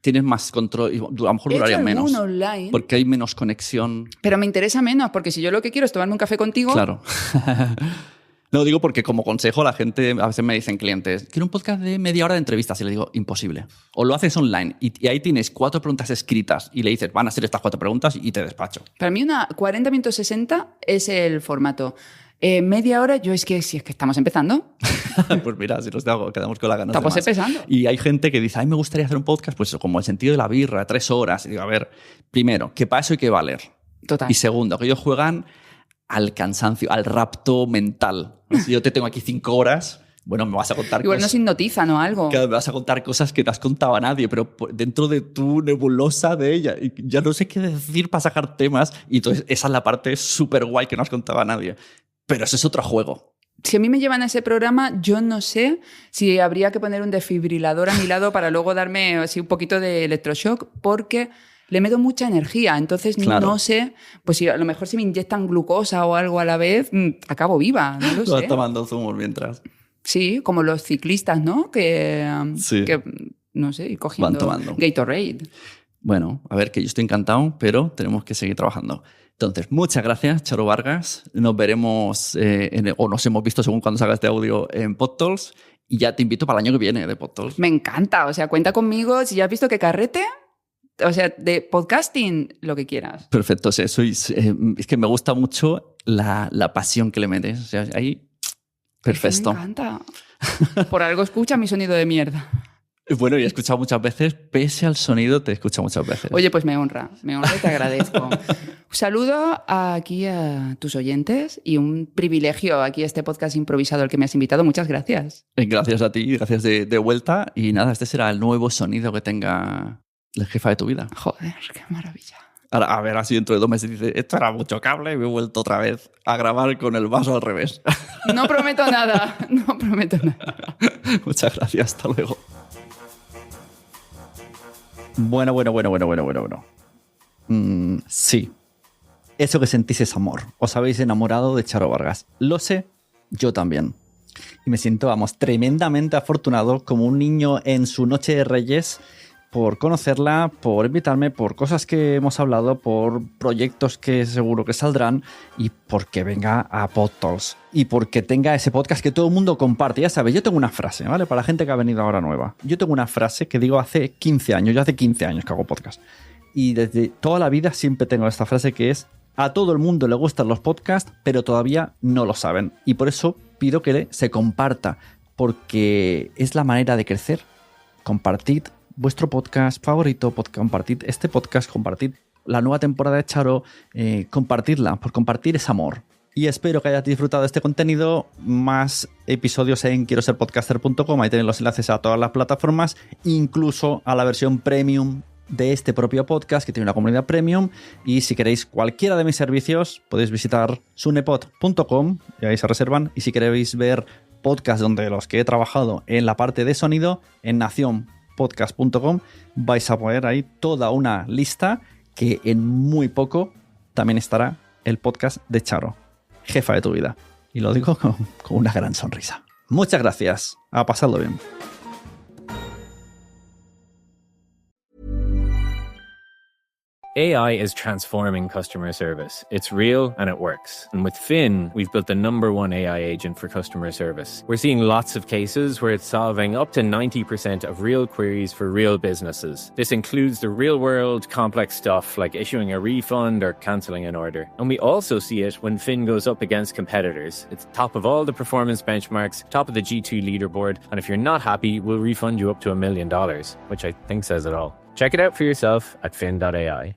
tienes más control y a lo mejor He hecho duraría menos. alguno online, Porque hay menos conexión. pero me interesa menos, porque si yo lo que quiero es tomarme un café contigo, Claro. No, digo porque como consejo la gente, a veces me dicen clientes, quiero un podcast de media hora de entrevistas y le digo, imposible. O lo haces online y ahí tienes 4 preguntas escritas y le dices, van a ser estas 4 preguntas y te despacho. para mí 40 minutos 60 es el formato. Media hora, si es que estamos empezando. Pues mira, si nos quedamos con la ganas de Estamos más. empezando. Y hay gente que dice, ay, me gustaría hacer un podcast, pues como el sentido de la birra, 3 horas. Y digo, a ver, primero, que para eso hay que valer. Total. Y segundo, que ellos juegan al cansancio, al rapto mental. Si yo te tengo aquí 5 horas, bueno, me vas a contar Igual nos cosas. hipnotizan o algo. Claro, me vas a contar cosas que no has contado a nadie, pero dentro de tu nebulosa de ella. Y ya no sé qué decir para sacar temas. Y entonces esa es la parte súper guay que no has contado a nadie. Pero eso es otro juego. Si a mí me llevan a ese programa, yo no sé si habría que poner un desfibrilador a mi lado para luego darme así un poquito de electroshock, porque le meto mucha energía. Entonces Claro. no sé, pues si a lo mejor si me inyectan glucosa o algo a la vez, acabo viva, no lo Vas sé. tomando zumos mientras. Sí, como los ciclistas, ¿no? Sí. Que no sé, ir cogiendo tomando. Gatorade. Bueno, a ver, que yo estoy encantado, pero tenemos que seguir trabajando. Entonces, muchas gracias, Charo Vargas. Nos veremos, o nos hemos visto según cuando salga este audio, en PodTalks. Y ya te invito para el año que viene de PodTalks. Me encanta, o sea, cuenta conmigo. Si ya has visto que carrete, o sea, de podcasting, lo que quieras. Perfecto, o sea, es que me gusta mucho la pasión que le metes. O sea, ahí, perfecto. Me encanta. Por algo escucha mi sonido de mierda. Bueno, y he escuchado muchas veces, pese al sonido, te he escuchado muchas veces. Oye, pues me honra y te agradezco. Un saludo aquí a tus oyentes y un privilegio aquí este podcast improvisado al que me has invitado. Muchas gracias. Gracias a ti, gracias de vuelta. Y nada, este será el nuevo sonido que tenga la jefa de tu vida. Joder, qué maravilla. Ahora, a ver, así dentro de 2 meses dice, esto era mucho cable y me he vuelto otra vez a grabar con el vaso al revés. No prometo nada, no prometo nada. Muchas gracias, hasta luego. Bueno. Sí. Eso que sentís es amor. Os habéis enamorado de Charo Vargas. Lo sé, yo también. Y me siento, tremendamente afortunado como un niño en su noche de Reyes por conocerla, por invitarme, por cosas que hemos hablado, por proyectos que seguro que saldrán y porque venga a PodTalks y porque tenga ese podcast que todo el mundo comparte. Ya sabes, yo tengo una frase, ¿vale? Para la gente que ha venido ahora nueva. Yo tengo una frase que digo hace 15 años. Yo hace 15 años que hago podcast. Y desde toda la vida siempre tengo esta frase que es: a todo el mundo le gustan los podcasts, pero todavía no lo saben. Y por eso pido que se comparta, porque es la manera de crecer. Compartid vuestro podcast favorito, compartid este podcast, compartid la nueva temporada de Charo, compartidla, por compartir es amor. Y espero que hayas disfrutado de este contenido. Más episodios en quieroserpodcaster.com, ahí tenéis los enlaces a todas las plataformas, incluso a la versión premium de este propio podcast, que tiene una comunidad premium. Y si queréis cualquiera de mis servicios, podéis visitar sunepod.com y ahí se reservan. Y si queréis ver podcasts donde los que he trabajado en la parte de sonido, en nacionpodcast.com vais a poner ahí toda una lista que en muy poco también estará el podcast de Charo, jefa de tu vida. Y lo digo con una gran sonrisa. Muchas gracias. A pasarlo bien. AI is transforming customer service. It's real and it works. And with Finn, we've built the #1 AI agent for customer service. We're seeing lots of cases where it's solving up to 90% of real queries for real businesses. This includes the real-world complex stuff like issuing a refund or cancelling an order. And we also see it when Finn goes up against competitors. It's top of all the performance benchmarks, top of the G2 leaderboard, and if you're not happy, we'll refund you up to $1 million, which I think says it all. Check it out for yourself at fin.ai.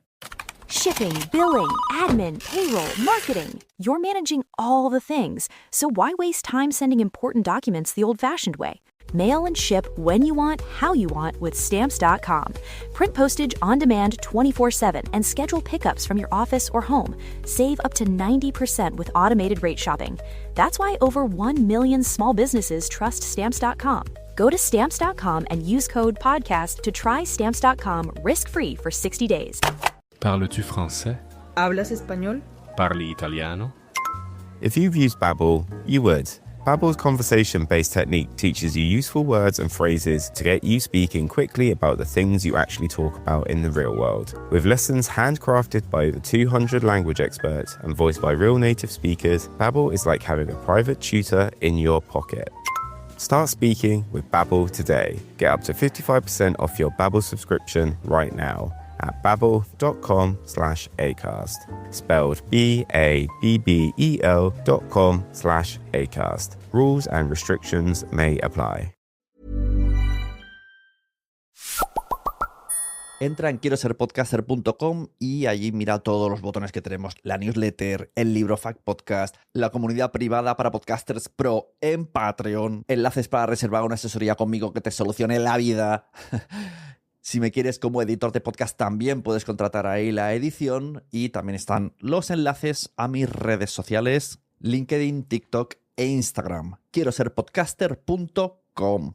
Shipping, billing, admin, payroll, marketing. You're managing all the things. So why waste time sending important documents the old-fashioned way? Mail and ship when you want, how you want with Stamps.com. Print postage on demand 24/7 and schedule pickups from your office or home. Save up to 90% with automated rate shopping. That's why over 1 million small businesses trust Stamps.com. Go to Stamps.com and use code PODCAST to try Stamps.com risk-free for 60 days. Parles-tu français? ¿Hablas español? Parli italiano? If you've used Babbel, you would. Babbel's conversation-based technique teaches you useful words and phrases to get you speaking quickly about the things you actually talk about in the real world. With lessons handcrafted by over 200 language experts and voiced by real native speakers, Babbel is like having a private tutor in your pocket. Start speaking with Babbel today. Get up to 55% off your Babbel subscription right now at babbel.com/acast. Spelled BABBEL.com/acast. Rules and restrictions may apply. Entra en quieroserpodcaster.com y allí mira todos los botones que tenemos. La newsletter, el libro Fact Podcast, la comunidad privada para podcasters pro en Patreon, enlaces para reservar una asesoría conmigo que te solucione la vida. Si me quieres como editor de podcast también puedes contratar ahí la edición y también están los enlaces a mis redes sociales, LinkedIn, TikTok e Instagram. Quieroserpodcaster.com.